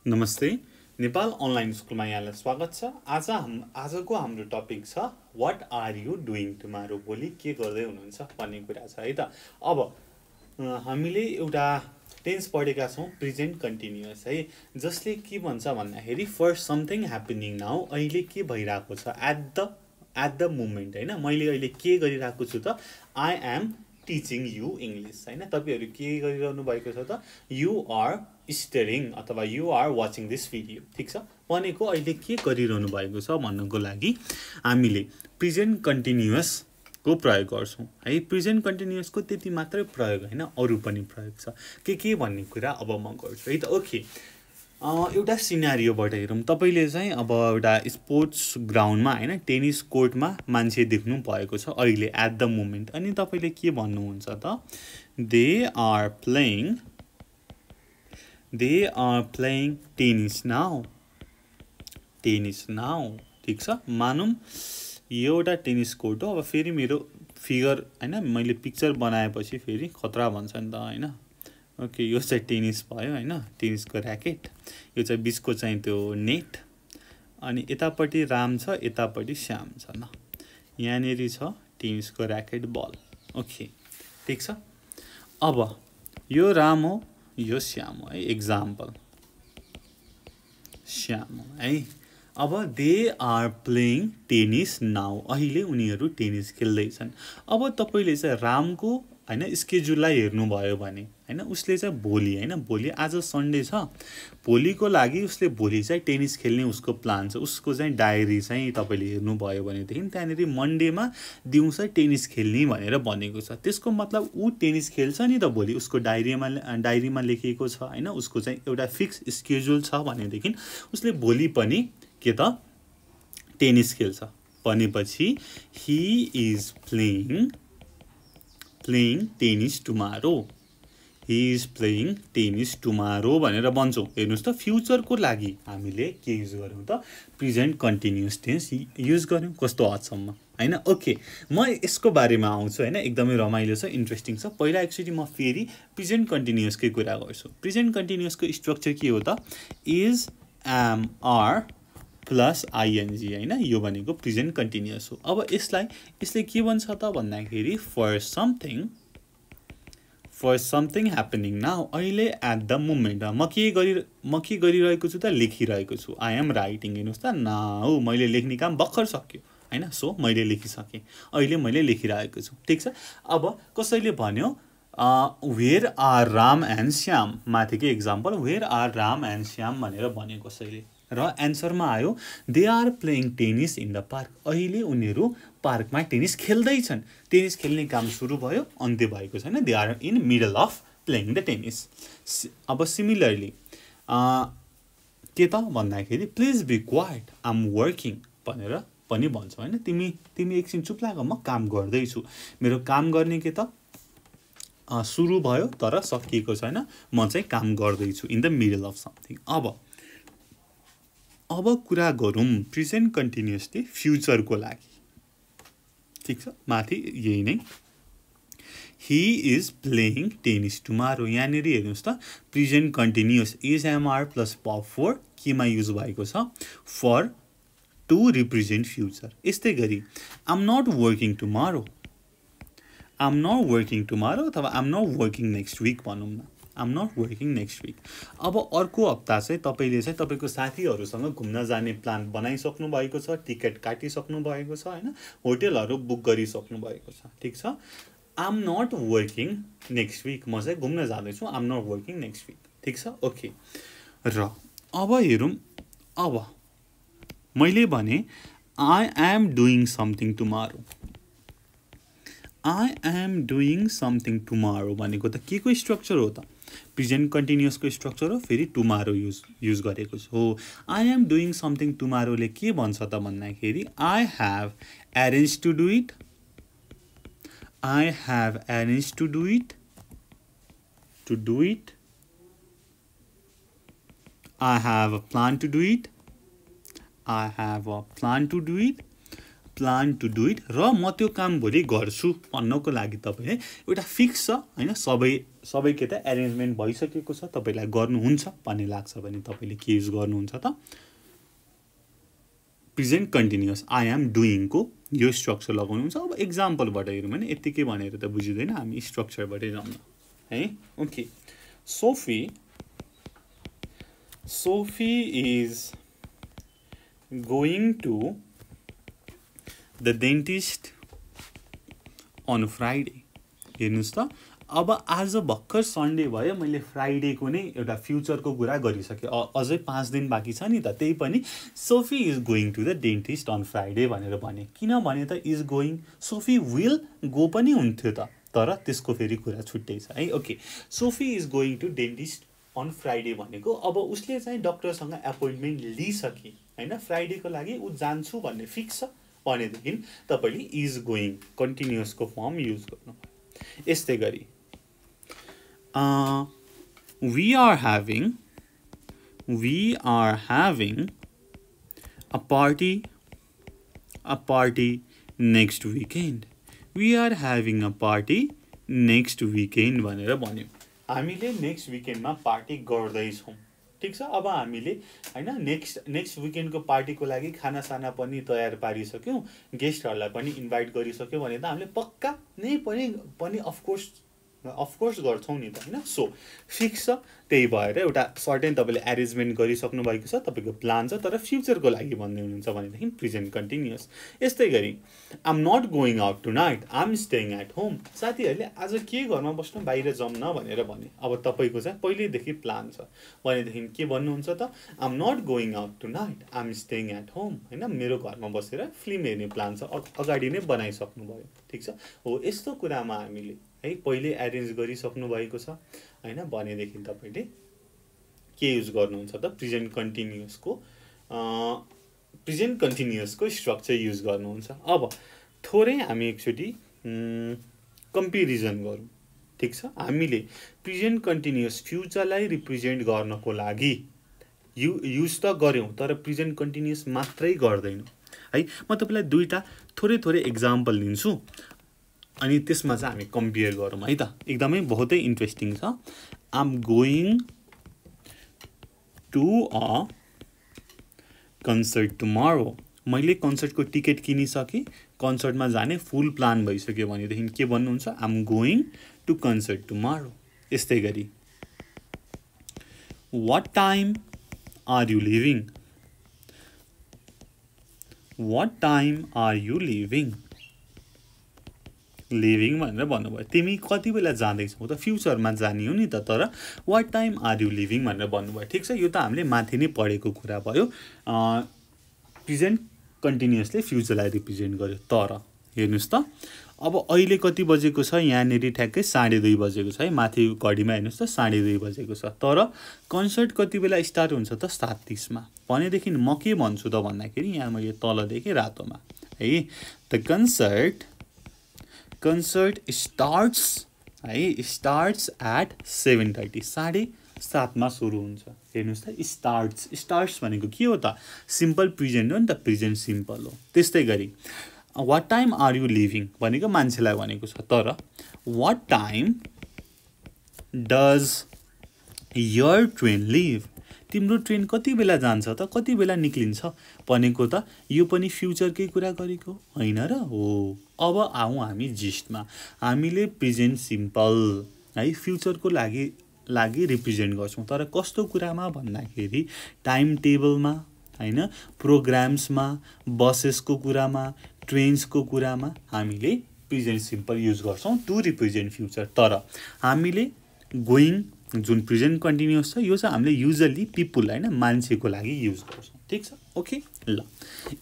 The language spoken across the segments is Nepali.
नमस्ते नेपाल अनलाइन स्कुलमा यहाँलाई स्वागत छ। आजको हाम्रो टपिक छ what are you doing tomorrow, भोलि के गर्दै हुनुहुन्छ भन्ने कुरा छ है त। अब हामीले एउटा टेन्स पढेका छौँ प्रेजेन्ट कन्टिन्युअस है, जसले के भन्छ भन्दाखेरि फर समथिङ ह्यापनिङ नाउ, अहिले के भइरहेको छ एट द मोमेन्ट होइन, मैले अहिले के गरिरहेको छु त I am teaching you English होइन। तपाईँहरू के गरिरहनु भएको छ त यु आर स्टडिङ अथवा you are watching this video, ठिक छ। भनेको अहिले के गरिरहनु भएको छ भन्नको लागि हामीले प्रेजेन्ट कन्टिन्युअसको प्रयोग गर्छौँ है। प्रेजेन्ट कन्टिन्युअसको त्यति मात्रै प्रयोग होइन, अरू पनि प्रयोग छ के भन्ने कुरा अब म गर्छु है त। ओके, एउटा सिनारियोबाट हेरौँ। तपाईँले चाहिँ अब एउटा स्पोर्ट्स ग्राउन्डमा होइन, टेनिस कोर्टमा मान्छे देख्नु भएको छ अहिले एट द मोमेन्ट, अनि तपाईँले के भन्नुहुन्छ त they are playing tennis now, ठिक छ। मानौँ यो एउटा टेनिस कोर्ट हो। अब फेरि मेरो फिगर होइन, मैले पिक्चर बनाएपछि फेरि खतरा भन्छ नि त होइन। ओके, यो चाहिँ टेनिस भयो होइन, टेनिसको ऱ्याकेट, यो चाहिँ बिचको चाहिँ त्यो नेट, अनि यतापट्टि राम छ, यतापट्टि श्याम छ। ल यहाँनिर छ टेनिसको ऱ्याकेट बल। ओके, ठिक छ। अब यो राम हो, यो श्याम हो है, एक्जाम्पल श्याम हो है। अब they are playing tennis now, अहिले उनीहरू टेनिस खेल्दैछन्। अब तपाईँले चाहिँ रामको होइन स्केड्युललाई हेर्नुभयो भने होइन, उसले चाहिँ भोलि होइन, भोलि आज सन्डे छ, भोलिको लागि उसले भोलि चाहिँ टेनिस खेल्ने उसको प्लान छ। उसको चाहिँ डायरी चाहिँ तपाईँले हेर्नुभयो भनेदेखि त्यहाँनिर मन्डेमा दिउँसो टेनिस खेल्ने भनेर भनेको छ। त्यसको मतलब ऊ टेनिस खेल्छ नि त भोलि, उसको डायरीमा लेखिएको छ होइन, उसको चाहिँ एउटा फिक्स स्केड्युल छ भनेदेखि उसले भोलि पनि के त टेनिस खेल्छ भनेपछि he is playing tennis tomorrow, he is playing tennis tomorrow भनेर भन्छौँ। हेर्नुहोस् त, फ्युचरको लागि हामीले के युज गऱ्यौँ त प्रेजेन्ट कन्टिन्युअस टेन्स युज गऱ्यौँ, कस्तो हदसम्म होइन। ओके, म यसको बारेमा आउँछु होइन, एकदमै रमाइलो छ, इन्ट्रेस्टिङ छ। पहिला एक्चुअली म फेरि प्रेजेन्ट कन्टिन्युअसकै कुरा गर्छु। प्रेजेन्ट कन्टिन्युअसको स्ट्रक्चर के हो त is M R plus ING होइन, यो भनेको प्रेजेन्ट कन्टिन्युअस हो। अब यसले के भन्छ त भन्दाखेरि फर समथिङ ह्यापनिङ नाउ, अहिले एट द मोमेन्ट म के गरिरहेको छु त लेखिरहेको छु, आई एम राइटिङ। हेर्नुहोस् त, नाउ मैले लेख्ने काम भर्खर सक्यो होइन, सो मैले लेखिसकेँ, अहिले मैले लेखिरहेको छु, ठिक छ। अब कसैले भन्यो where are Ram and Shyam, माथिकै example where are Ram and Shyam भनेर भन्यो कसैले, र एन्सरमा आयो they are playing tennis in the park, अहिले उनीहरू पार्कमा टेनिस खेल्दैछन्। टेनिस खेल्ने काम सुरु भयो, अन्त्य भएको छैन, they are in middle of playing the tennis. अब सिमिलरली के त भन्दाखेरि please be quiet I am working भनेर पनि भन्छ होइन। तिमी एकछिन चुप लाग, म काम गर्दैछु, मेरो काम गर्ने के त सुरु भयो तर सकिएको छैन, म चाहिँ काम गर्दैछु in the middle of something. अब कुरा गरौँ प्रेजेन्ट कन्टिन्युअसली फ्युचरको लागि, ठिक छ। माथि यही नै he is playing tennis tomorrow, यहाँनिर हेर्नुहोस् त present continuous is MR plus puff four केमा युज भएको छ फर टु रिप्रेजेन्ट फ्युचर। यस्तै गरी आम नट वर्किङ टुमारो अथवा आम नट वर्किङ नेक्स्ट विक भनौँ न, आम नट वर्किङ नेक्स्ट विक। अब अर्को हप्ता चाहिँ तपाईँले चाहिँ तपाईँको साथीहरूसँग घुम्न जाने प्लान बनाइसक्नु भएको छ, टिकट काटिसक्नु भएको छ होइन, होटेलहरू बुक गरिसक्नु भएको छ, ठिक छ। I'm not working next week, म चाहिँ घुम्न जाँदैछु, I'm not working next week, ठिक छ। ओके, र अब हेरौँ। अब मैले भने I am doing something tomorrow, I am doing something tomorrow भनेको त के को स्ट्रक्चर हो त प्रेजेन्ट कन्टिन्युअसको स्ट्रक्चर हो, फेरि टुमारो युज गरेको हो। आई एम डुइङ समथिङ टुमारोले के भन्छ त भन्दाखेरि I have arrange to do it, I have arrange to do it, I have a plan to do it, I have a plan to do it, plan to do it र म त्यो काम भोलि गर्छु भन्नको लागि तपाईँले एउटा फिक्स छ होइन सबै के त एरेन्जमेन्ट भइसकेको छ तपाईँलाई गर्नुहुन्छ भन्ने लाग्छ भने तपाईँले के युज गर्नुहुन्छ त प्रेजेन्ट कन्टिन्युअस आई एम डुइङको यो स्ट्रक्चर लगाउनुहुन्छ। अब एक्जाम्पलबाट हेरौँ भने यत्तिकै भनेर त बुझिँदैन, हामी स्ट्रक्चरबाटै जाउँ न है। Okay, Sophie is going to the dentist on Friday। हेर्नुहोस् त, अब आज भर्खर सन्डे भयो, मैले फ्राइडेको नै एउटा फ्युचरको कुरा गरिसकेँ, अझै 5 दिन बाँकी छ नि त। त्यही पनि Sophie is going to the dentist on Friday भनेर भने, किन भने त is going, Sophie will go पनि हुन्थ्यो त, तर त्यसको फेरि कुरा छुट्टै छ है। Okay, Sophie is going to dentist on Friday भनेको अब उसले चाहिँ डक्टरसँग एपोइन्टमेन्ट लिइसके होइन, फ्राइडेको लागि ऊ जान्छु भन्ने फिक्स छ भनेदेखि तपाईँले इज गोइङ कन्टिन्युअसको फर्म युज गर्नु। यस्तै गरी we are having a party next weekend। we are having a party next weekend भनेर भन्यो। हामीले नेक्स्ट विकेन्डमा पार्टी गर्दैछौँ, ठिक छ। अब हामीले होइन नेक्स्ट विकेन्डको पार्टीको लागि खानासाना पनि तयार पारिसक्यौँ, गेस्टहरूलाई पनि इन्भाइट गरिसक्यौँ भने त हामीले पक्का नै पनि अफकोर्स गर्छौँ नि त होइन। सो फिक्स छ, त्यही भएर एउटा सर्टेन तपाईँले एरेन्जमेन्ट गरिसक्नु भएको छ, तपाईँको प्लान छ, तर फ्युचरको लागि भन्दै हुनुहुन्छ भनेदेखि प्रेजेन्ट कन्टिन्युअस। यस्तै गरी I'm not going out tonight, I'm staying at home. साथीहरूले आज के घरमा बस्नु, बाहिर जाउँ न भनेर भने, अब तपाईँको चाहिँ पहिल्यैदेखि प्लान छ भनेदेखि के भन्नुहुन्छ त, I'm not going out tonight, I'm staying at home होइन, मेरो घरमा बसेर फिल्म हेर्ने प्लान छ, अगाडि नै बनाइसक्नु भयो, ठिक छ। हो, यस्तो कुरामा हामीले है पहिले एरेन्ज गरिसक्नु भएको छ होइन भनेदेखि तपाईँले के युज गर्नुहुन्छ त प्रेजेन्ट कन्टिन्युअसको स्ट्रक्चर युज गर्नुहुन्छ। अब थोरै हामी एकचोटि कम्पेरिजन गरौँ, ठिक छ। हामीले प्रेजेन्ट कन्टिन्युअस फ्युचरलाई रिप्रेजेन्ट गर्नको लागि युज त गऱ्यौँ, तर प्रेजेन्ट कन्टिन्युअस मात्रै गर्दैनौँ है। म तपाईँलाई दुईवटा थोरै एक्जाम्पल दिन्छु अनि त्यसमा चाहिँ हामी कम्पेयर गरौँ है त, एकदमै बहुतै इन्ट्रेस्टिङ छ। I'm going to a concert tomorrow, मैले कन्सर्टको टिकट किनिसकेँ, कन्सर्टमा जाने फुल प्लान भइसक्यो भनेदेखि के भन्नुहुन्छ, I'm going to concert tomorrow. यस्तै गरी what time are you leaving, what time are you leaving भनेर भन्नुभयो, तिमी कति बेला जाँदैछौ त, फ्युचरमा जाने हो नि त, तर what time are you leaving भनेर भन्नुभयो, ठिक छ। यो त हामीले माथि नै पढेको कुरा भयो, प्रेजेन्ट कन्टिन्युअसले फ्युचरलाई रिप्रेजेन्ट गर्यो। तर हेर्नुहोस् त, अब अहिले कति बजेको छ, यहाँनिर ठ्याक्कै 2:30 बजेको छ है, माथि घडीमा हेर्नुहोस् त 2:30 बजेको छ, तर कन्सर्ट कति बेला स्टार्ट हुन्छ त, 7:30मा। भनेदेखि म के भन्छु त भन्दाखेरि, यहाँ मैले तल देखेँ रातोमा है, द कन्सर्ट स्टार्ट्स एट 7:30, 7:30मा सुरु हुन्छ। हेर्नुहोस् त, स्टार्ट्स भनेको के हो त, सिम्पल प्रेजेन्ट हो नि त, प्रेजेन्ट सिम्पल हो। त्यस्तै गरी what time are you leaving भनेको मान्छेलाई भनेको छ, तर what time does your train leave, तिम्रो ट्रेन कति बेला जान्छ त, कति बेला निक्लिन्छ भनेको त यो पनि फ्युचरकै कुरा गरेको होइन र हो। अब आउँ हामी जिस्टमा, हामीले प्रेजेन्ट सिम्पल है फ्युचरको लागि रिप्रेजेन्ट गर्छौँ, तर कस्तो कुरामा भन्दाखेरि टाइम टेबलमा होइन, प्रोग्राम्समा, बसेसको कुरामा, ट्रेन्सको कुरामा हामीले प्रेजेन्ट सिम्पल युज गर्छौँ टु रिप्रेजेन्ट फ्युचर। तर हामीले गोइङ जुन प्रेजेन्ट कन्टिन्युअस छ, यो चाहिँ हामीले युजली पिपुल होइन, मान्छेको लागि युज गर्छौँ, ठिक छ। ओके, ल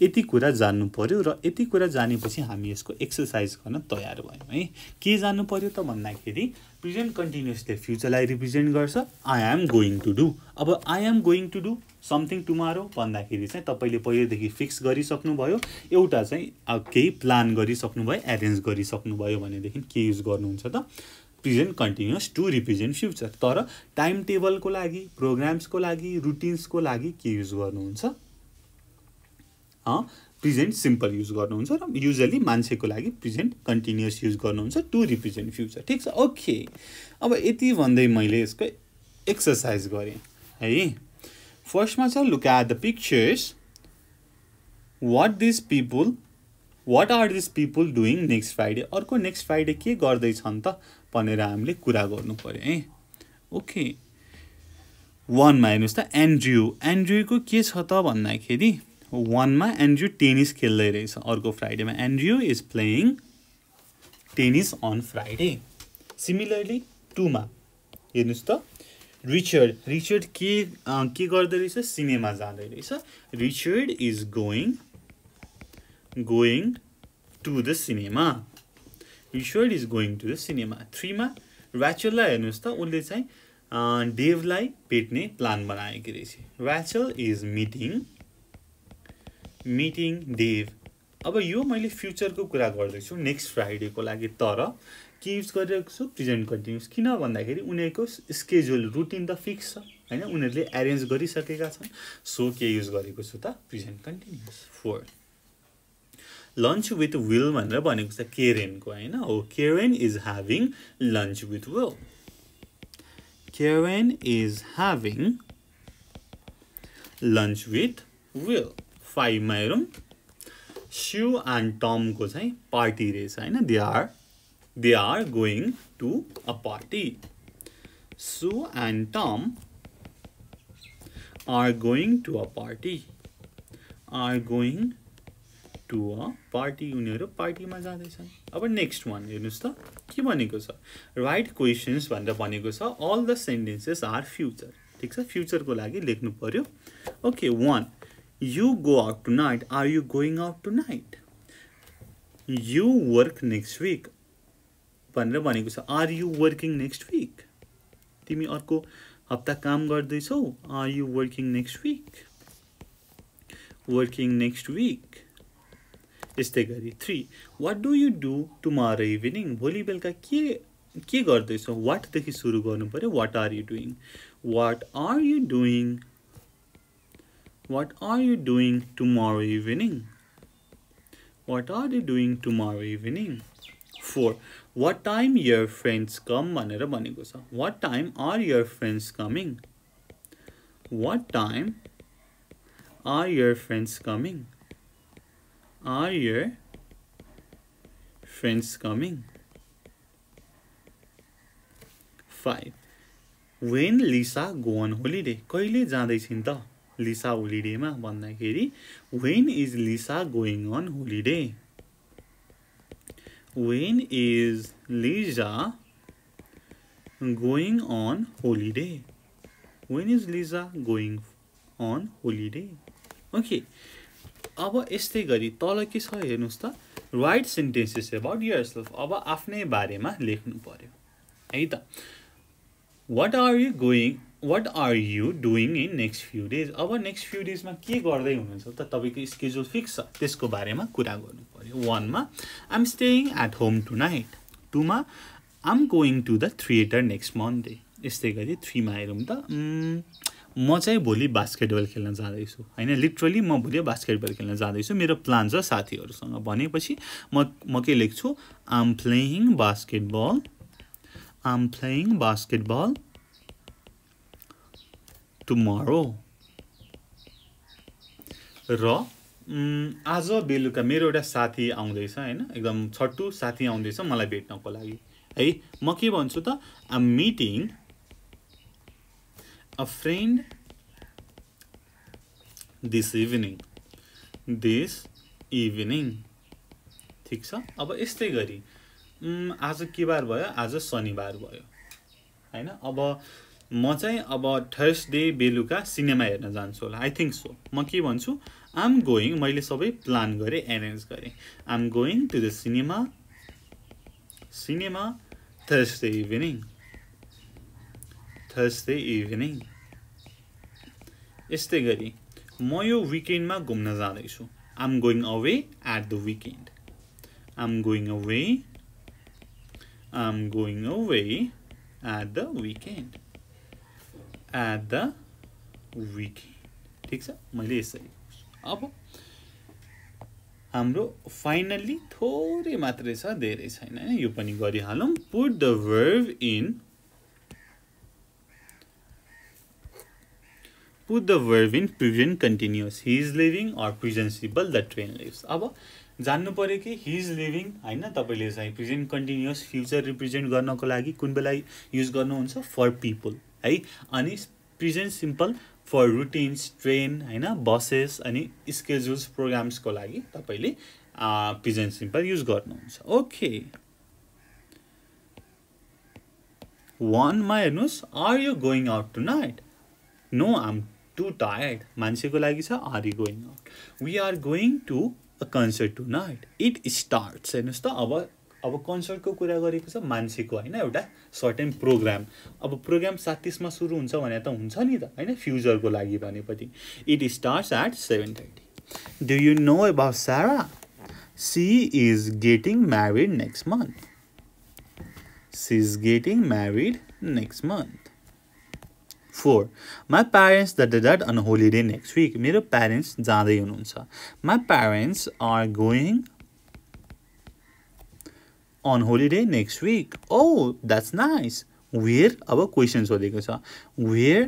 यति कुरा जान्नु पर्यो, र यति कुरा जानेपछि हामी यसको एक्सर्साइज गर्न तयार भयौँ है। के जान्नु पर्यो त भन्दाखेरि प्रेजेन्ट कन्टिन्युअसले फ्युचरलाई रिप्रेजेन्ट गर्छ, I am going to do. अब I am going to do something tomorrow भन्दाखेरि चाहिँ तपाईँले पहिलेदेखि फिक्स गरिसक्नुभयो, एउटा चाहिँ केही प्लान गरिसक्नुभयो, एरेन्ज गरिसक्नुभयो भनेदेखि के युज गर्नुहुन्छ त, present continuous to represent future. तर टाइम टेबलको लागि, प्रोग्राम्सको लागि, रुटिन्सको लागि के युज गर्नुहुन्छ, प्रेजेन्ट सिम्पल युज गर्नुहुन्छ र युजली मान्छेको लागि प्रेजेन्ट कन्टिन्युअस युज गर्नुहुन्छ टु रिप्रेजेन्ट फ्युचर। ठिक छ, ओके। अब यति भन्दै मैले यसको एक्सर्साइज गरेँ है। फर्स्टमा छ look at the pictures, what are this people doing next Friday. अर्को नेक्स्ट फ्राइडे के गर्दैछन् त भनेर हामीले कुरा गर्नु पर्यो है। ओके, 1मा हेर्नुहोस् त एन्ड्रयूको के छ त भन्दाखेरि 1मा एन्ड्रयू टेनिस खेल्दै रहेछ अर्को फ्राइडेमा। Andrew is playing tennis on Friday. Similarly 2मा हेर्नुहोस् त रिचर्ड के गर्दै रहेछ, सिनेमा जाँदै रहेछ। Richard is going to the cinema. Richard is going to the cinema. 3मा ऱ्याचललाई हेर्नुहोस् त, उसले चाहिँ डेभलाई भेट्ने प्लान बनाएकी रहेछ। Rachel is meeting Dave. अब यो मैले फ्युचरको कुरा गर्दैछु नेक्स्ट फ्राइडेको लागि, तर के युज गरिरहेको छु, प्रेजेन्ट कन्टिन्युस। किन भन्दाखेरि उनीहरूको स्केड्युल रुटिन त फिक्स छ होइन, उनीहरूले एरेन्ज गरिसकेका छन्। सो के युज गरेको छु त, present continuous. 4 lunch with Will भनेर भनेको छ केरेनको होइन। हो, Karen is having lunch with Will. Karen is having lunch with Will. 5मा हेरौँ, स्यु एन्ड टमको चाहिँ पार्टी रहेछ होइन। They are going to a party. Sue and Tom are going to a party. उनीहरू पार्टीमा जाँदैछन्। अब नेक्स्ट वान हेर्नुहोस् त के भनेको छ, राइट क्वेसन्स भनेर भनेको छ। All the sentences are future. ठिक छ, फ्युचरको लागि लेख्नु पर्यो। Okay, 1 you go out tonight. Are you going out tonight? You work next week भनेर भनेको छ। Are you working next week? तिमी अर्को हप्ता काम गर्दैछौ। Are you working next week? Working next week. यस्तै गरी 3 what do you do tomorrow evening? भोलि बेलुका के गर्दैछौ? वाटदेखि सुरु गर्नु पर्यो। What are you doing? What are you doing? What are you doing tomorrow evening? What are you doing tomorrow evening? 4 what time your friends come भनेर भनेको छ। What time are your friends coming? What time are your friends coming? Are your friends coming? 5 When Lisa go on holiday? कहिले जाँदैछिन् त लिसा होलिडेमा भन्दाखेरि when is Lisa going on holiday? When is Lisa going on holiday? When is Lisa going on holiday? Okay. अब यस्तै गरी तल के छ हेर्नुहोस् त, राइट सेन्टेन्सेस अबाउट योरसेल्फ। अब आफ्नै बारेमा लेख्नु पर्यो है त। What are you doing in next few days? अब नेक्स्ट फ्यु डेजमा के गर्दै हुनुहुन्छ त, तपाईँको स्केड्युल फिक्स छ, त्यसको बारेमा कुरा गर्नु पर्यो। 1मा I'm staying at home tonight. 2मा I'm going to the theatre next Monday. यस्तै गरी 3मा हेरौँ त, म चाहिँ भोलि बास्केटबल खेल्न जाँदैछु होइन। लिटरली म भोलि बास्केटबल खेल्न जाँदैछु, मेरो प्लान छ साथीहरूसँग भनेपछि म के लेख्छु, आइएम प्लेइङ बास्केटबल टुमारो। र आज बेलुका मेरो एउटा साथी आउँदैछ होइन, एकदम छट्टु साथी आउँदैछ मलाई भेट्नको लागि है। म के भन्छु त, I'm meeting a friend this evening. ठिक छ। अब यस्तै गरी आज के बार भयो, आज शनिबार भयो होइन। अब म चाहिँ अब थर्सडे बेलुका सिनेमा हेर्न जान्छु होला, आई थिङ्क सो। म के भन्छु, आइएम गोइङ, मैले सबै प्लान गरेँ, एरेन्ज गरेँ। I'm going to the cinema Thursday evening. यस्तै गरी म यो विकेन्डमा घुम्न जाँदैछु। I'm going away at the weekend. I'm going away at the weekend. ठिक छ, मैले यसरी। अब हाम्रो फाइनल्ली थोरै मात्रै छ, धेरै छैन हैन, यो पनि गरिहालौँ. Put the verb in present continuous. He is leaving or present simple, the train leaves. अब जान्नु पर्यो कि he is leaving हैन, तपाईले चाहिँ प्रेजेन्ट कन्टिन्युअस फ्युचर रिप्रेजेन्ट गर्नको लागि कुन बेला युज गर्नुहुन्छ, फर पिपल है. अनि present simple for routines, train हैन, बसेस अनि स्केड्युल्स, प्रोग्राम्सको लागि तपाईले प्रेजेन्ट सिम्पल युज गर्नुहुन्छ. ओके, 1 मा हेर्नुस्, are you going out tonight? No, I am too tired. मान्छेको लागि छ are you going out. We are going to a concert tonight. It starts. हेर्नुहोस् त, अब कन्सर्टको कुरा गरेको छ मान्छेको होइन, एउटा सर्टेन प्रोग्राम. अब प्रोग्राम 37 मा सुरु हुन्छ भने त हुन्छ नि त होइन, फ्युचरको लागि भनेपछि it starts at 7:30. Do you know about Sarah? She is getting married next month. She is getting married next month. 4. My parents on holiday next week. मेरो प्यारेन्ट्स जाँदै हुनुहुन्छ. My parents are going on holiday next week. Oh, that's nice. Where? अब क्वेसन सोधेको छ. Where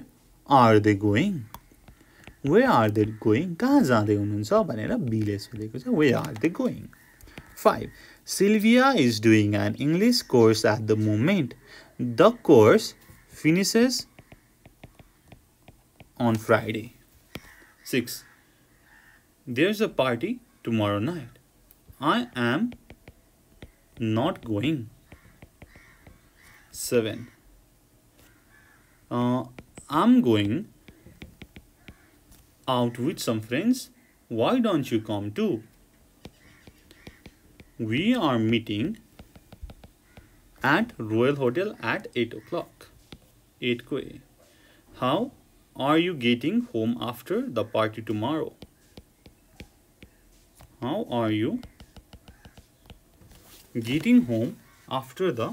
are they going? Where are they going? कहाँ जाँदै हुनुहुन्छ भनेर बीले सोधेको छ. Where are they going? 5. Sylvia is doing an English course at the moment. The course finishes on Friday. 6. There's a party tomorrow night. I am not going. 7. I'm going out with some friends. Why don't you come too? We are meeting at Royal Hotel at 8 o'clock. 8 ko A. How are you getting home after the party tomorrow? How are you getting home after the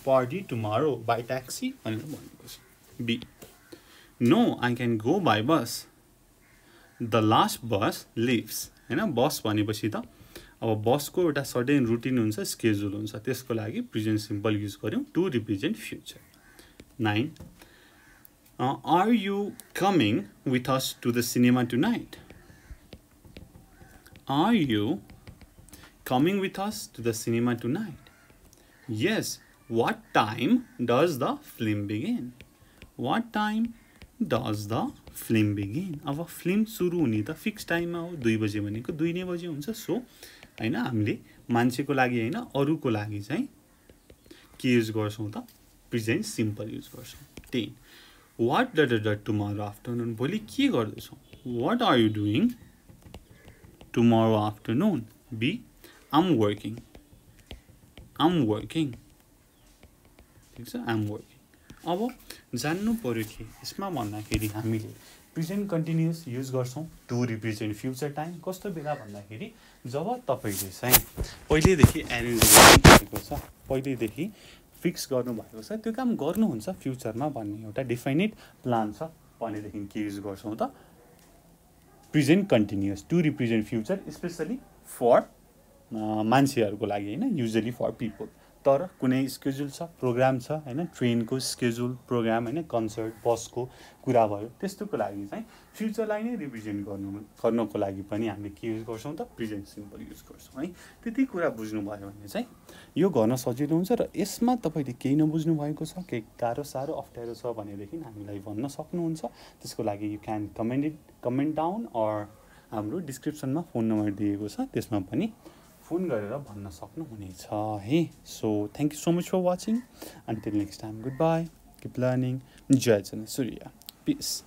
party tomorrow? By taxi? B. No, I can go by bus. The last bus leaves. हैन, बस भनेपछि त अब बसको एउटा सर्टेन रुटिन हुन्छ, स्केड्युल हुन्छ, त्यसको लागि प्रेजेन्ट सिम्पल युज गर्यौं to represent future. 9. Are you coming with us to the cinema tonight? Are you coming with us to the cinema tonight? Yes. What time does the film begin? What time does the film begin? अब फिल्म सुरु हुने त फिक्स टाइममा हो, 2 बजे भनेको 2 नै बजे हुन्छ. सो हैन, हामीले मान्छेको लागि हैन, अरूको लागि चाहिँ के युज गर्छौं त, प्रेजेन्ट सिम्पल युज गर्छौं. 10. What tomorrow afternoon? भोलि के गर्दैछौ? What are you doing tomorrow afternoon? B. I'm working. I'm working. ठिक छ, I'm working. अब जान्नु पर्यो कि यसमा भन्दाखेरि हामीले प्रेजेन्ट कन्टिन्युअस युज गर्छौं टु रिप्रेजेन्ट फ्युचर टाइम. कस्तो बेला भन्दाखेरि जब तपाईले चाहिँ पहिलेदेखि एरेन्ज गरेको छ, पहिलेदेखि फिक्स गर्नुभएको छ, त्यो काम गर्नुहुन्छ फ्युचरमा भन्ने एउटा डिफाइनेट प्लान छ भनेदेखि के युज गर्छौं त, present continuous to represent future, specially for मान्छेहरूको लागि हैन, युजुअली फर पिपल. तर कुनै स्केड्युल छ, प्रोग्राम छ हैन, ट्रेनको स्केड्युल, प्रोग्राम हैन, कन्सर्ट, बसको कुरा भयो, त्यस्तोको लागि चाहिँ फ्युचरलाई नै रिप्रेजेन्ट गर्नको लागि पनि हामीले के युज गर्छौं त, प्रेजेन्ट सिम्पल युज गर्छौं है. त्यति कुरा बुझ्नु भयो भने चाहिँ यो गर्न सजिलो हुन्छ. र यसमा तपाईले केही नबुझ्नु भएको छ, केही गाह्रो साह्रो अप्ठ्यारो छ भनेदेखि हामीलाई भन्न सक्नुहुन्छ. त्यसको लागि you can comment down or हाम्रो डिस्क्रिप्सनमा फोन नम्बर दिएको छ, त्यसमा पनि फोन गरेर भन्न सक्नुहुनेछ है. So thank you so much for watching. Until next time, goodbye, keep learning. जय जनसूर्य. पिस.